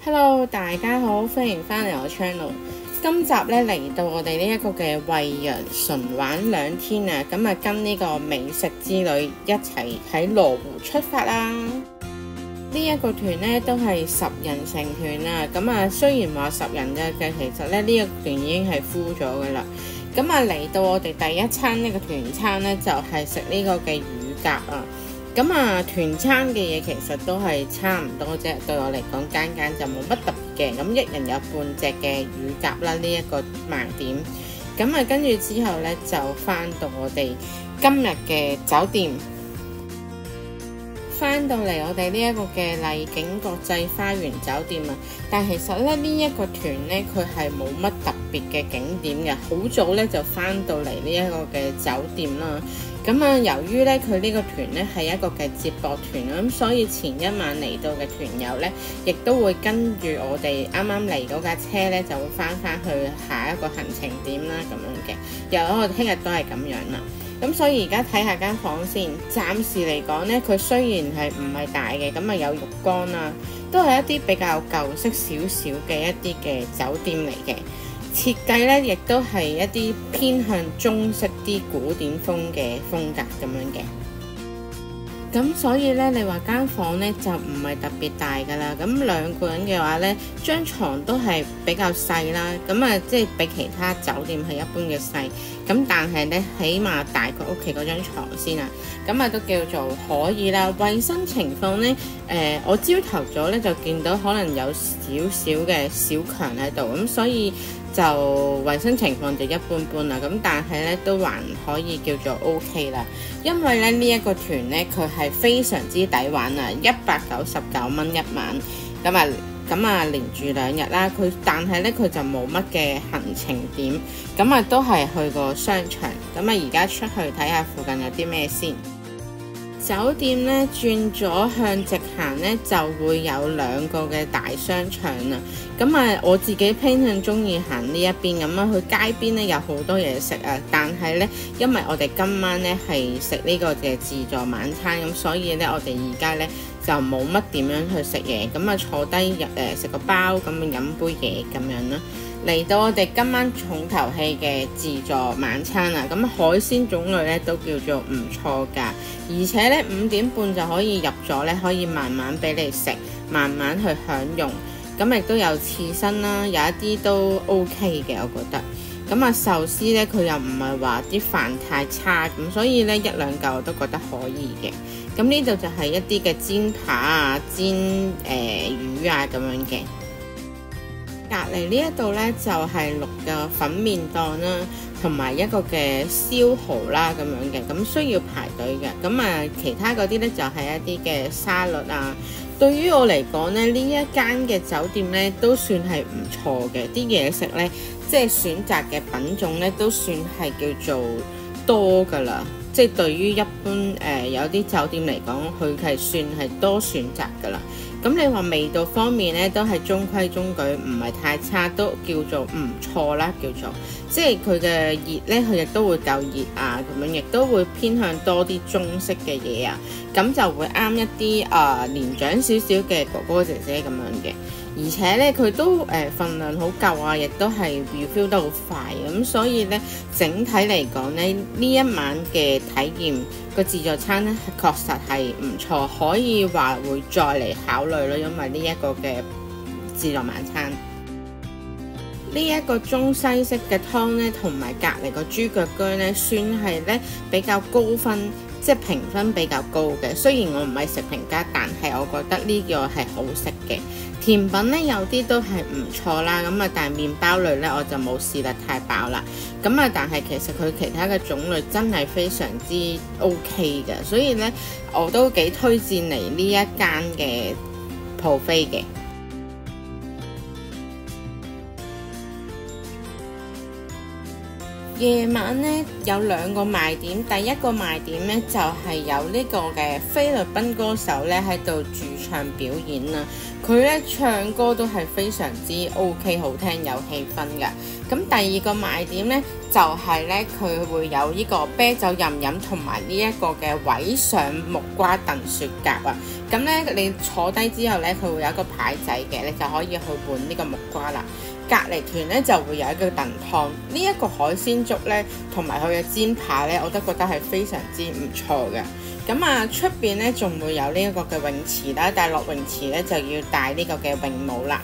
Hello，大家好，歡迎翻嚟我 channel。今集咧嚟到我哋呢一個嘅惠陽純玩2天啊，咁啊跟呢個美食之旅一齊喺羅湖出發啦。呢一個團咧都係10人成團啦，咁啊雖然話10人嘅，其實咧呢個團已經係 full 咗噶啦。咁啊嚟到我哋第一餐呢個團餐咧就係食呢個嘅乳鴿啊。咁啊，團餐嘅嘢其實都係差唔多啫，對我嚟講間就冇乜特別嘅。咁一人有半隻嘅乳鴿啦，呢一個賣點。咁啊，跟住之後呢，就翻到我哋今日嘅酒店，翻到嚟我哋呢一個嘅麗景國際花園酒店啊。但其實咧呢一個團呢，佢係冇乜特別嘅景點嘅，好早呢，就翻到嚟呢一個嘅酒店啦。咁啊，由於咧佢呢個團咧係一個嘅接駁團啦，咁所以前一晚嚟到嘅團友咧，亦都會跟住我哋啱啱嚟嗰架車咧，就會翻去下一個行程點啦，咁樣嘅。又我哋聽日都係咁樣啦。咁所以而家睇下間房先。暫時嚟講咧，佢雖然係唔係大嘅，咁啊有浴缸啦，都係一啲比較舊式少少嘅一啲嘅酒店嚟嘅。設計咧，亦都係一啲偏向中式啲古典風嘅風格咁樣嘅。咁所以咧，你話間房咧就唔係特別大㗎啦。咁2個人嘅話咧，張床都係比較細啦。咁啊，即係比其他酒店係一般嘅細。咁但係咧，起碼大過屋企嗰張床先啊。咁啊，都叫做可以啦。衞生情況咧，我朝頭早咧就見到可能有少少嘅小強喺度，咁所以就衞生情況就一般般啦。咁但係咧都還可以叫做 OK 啦。因為咧呢一個團咧，佢係非常之抵玩啊，199蚊一晚。咁啊連住2日啦。但係咧佢就冇乜嘅行程點。咁啊都係去個商場。咁啊而家出去睇下附近有啲咩先。酒店咧轉咗向直行咧，就會有2個嘅大商場啦。咁啊，我自己偏向中意行呢一邊咁啊，去街邊咧有好多嘢食啊。但係咧，因為我哋今晚咧係食呢個嘅自助晚餐，咁所以咧我哋而家咧就冇乜點樣去食嘢。咁啊坐低食個包，咁啊飲杯嘢咁樣啦。嚟到我哋今晚重頭戲嘅自助晚餐啊，咁海鮮種類咧都叫做唔錯㗎，而且咧5點半就可以入咗咧，可以慢慢俾你食，慢慢去享用。咁亦都有刺身啦，有一啲都 OK 嘅，我覺得。咁啊壽司咧，佢又唔係話啲飯太差，咁所以咧1-2嚿我都覺得可以嘅。咁呢度就係一啲嘅煎扒啊、煎魚啊咁樣嘅。隔離呢一度呢，就係6個粉麵檔啦，同埋一個嘅燒蠔啦咁樣嘅，咁需要排隊嘅。咁啊，其他嗰啲呢，就係一啲嘅沙律啊。對於我嚟講呢，呢一間嘅酒店呢，都算係唔錯嘅，啲嘢食呢，即係選擇嘅品種呢，都算係叫做多㗎啦。即係對於一般有啲酒店嚟講，佢係算係多選擇㗎啦。咁你話味道方面咧，都係中規中矩，唔係太差，都叫做唔錯啦，叫做即係佢嘅熱咧，佢亦都會夠熱啊，咁樣亦都會偏向多啲中式嘅嘢啊，咁就會啱一啲年長少少嘅哥哥姐姐咁樣嘅。而且咧佢都份量好夠啊，亦都係 refill 得好快，咁所以咧整體嚟講咧，呢一晚嘅體驗個自助餐咧確實係唔錯，可以話會再嚟考慮咯，因為呢一個嘅自助晚餐呢一個中西式嘅湯咧，同埋隔離個豬腳薑咧，算係咧比較高分，即係評分比較高嘅。雖然我唔係食評家，但係我覺得呢個係好食嘅。甜品咧有啲都係唔錯啦，咁啊但係麵包類咧我就冇試得太飽啦。咁啊但係其實佢其他嘅種類真係非常之 OK 嘅，所以咧我都幾推薦嚟呢一間嘅buffet嘅。夜晚咧有2個賣點，第一個賣點咧就係有呢個嘅菲律賓歌手咧喺度駐唱表演啦。佢咧唱歌都係非常之 OK 好聽有氣氛㗎。咁第二個賣點咧就係咧佢會有呢個啤酒任飲同埋呢一個嘅位上木瓜燉雪蛤啊。咁咧你坐低之後咧，佢會有一個牌仔嘅，你就可以去換呢個木瓜啦。隔離團咧就會有一個燉湯，呢一個海鮮粥咧同埋佢嘅煎扒咧，我都覺得係非常之唔錯嘅。咁啊，出邊咧仲會有呢一個嘅泳池啦，但係落泳池咧就要戴呢個嘅泳帽啦。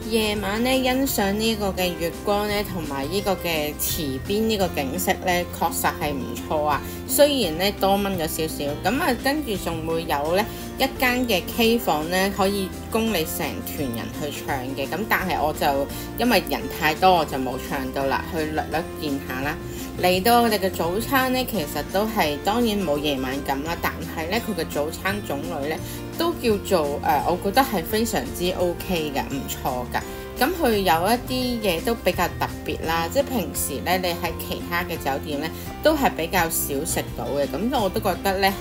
夜晚咧欣賞呢個嘅月光咧，同埋呢個嘅池邊呢個景色咧，確實係唔錯啊。雖然咧多蚊咗少少，咁啊跟住仲會有咧一間嘅 K 房咧，可以供你成團人去唱嘅。咁但係我就因為人太多，我就冇唱到啦，去略略見下啦。嚟到我哋嘅早餐咧，其實都係當然冇夜晚咁啦，但係咧佢嘅早餐種類咧都叫做我覺得係非常之 OK 嘅，唔錯㗎。咁佢有一啲嘢都比較特別啦，即係平時咧你喺其他嘅酒店咧都係比較少食到嘅，咁我都覺得咧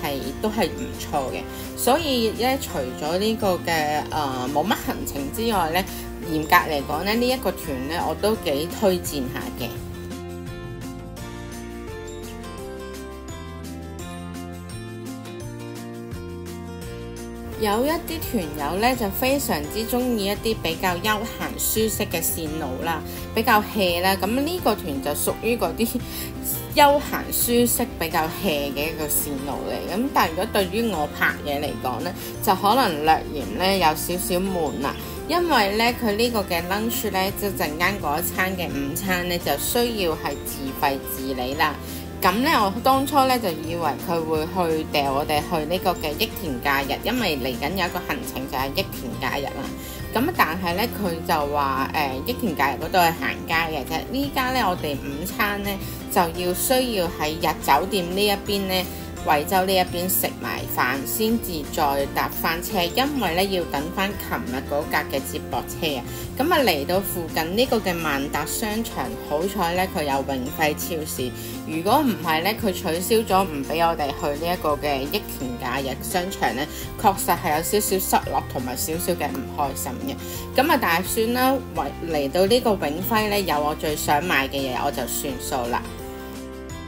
都係唔錯嘅。所以咧除咗呢個嘅冇乜行程之外咧，嚴格嚟講咧呢一個團咧我都幾推薦下嘅。有一啲團友咧就非常之中意一啲比較休閒舒適嘅線路啦，比較 hea 啦。咁呢個團就屬於嗰啲休閒舒適比較 hea 嘅一個線路嚟。咁但係如果對於我拍嘢嚟講咧，就可能略嫌咧有少少悶啦。因為咧佢呢個嘅 lunch 咧，即係陣間嗰一餐嘅午餐咧，就需要係自費自理啦。咁咧，我當初咧就以為佢會去掉我哋去呢個嘅益田假日，因為嚟緊有一個行程就係益田假日啦。咁但係咧，佢就話益田假日嗰度係行街嘅啫。呢家咧，我哋午餐咧就需要喺日酒店呢一邊咧，惠州呢一邊食埋飯先至再搭翻車，因為咧要等翻琴日嗰架嘅接駁車啊。咁啊嚟到附近呢個嘅萬達商場，好彩咧佢有永輝超市。如果唔係咧，佢取消咗唔俾我哋去呢一個嘅益田假日商場咧，確實係有少少失落同埋少少嘅唔開心嘅。咁啊，但係算啦，嚟到呢個永輝咧，有我最想買嘅嘢，我就算數啦。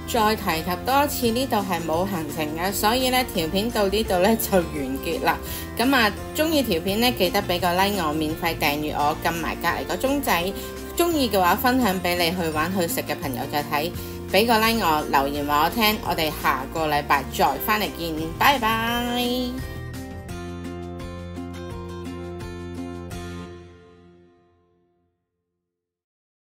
再提及多一次，呢度係冇行程嘅，所以咧條片到呢度咧就完結啦。咁啊，中意條片咧記得俾個 like 我，免費訂閱我，撳埋隔離個鐘仔。中意嘅話分享俾你去玩去食嘅朋友再睇，俾個 like 我，留言話我聽。我哋下個禮拜再返嚟見，拜拜。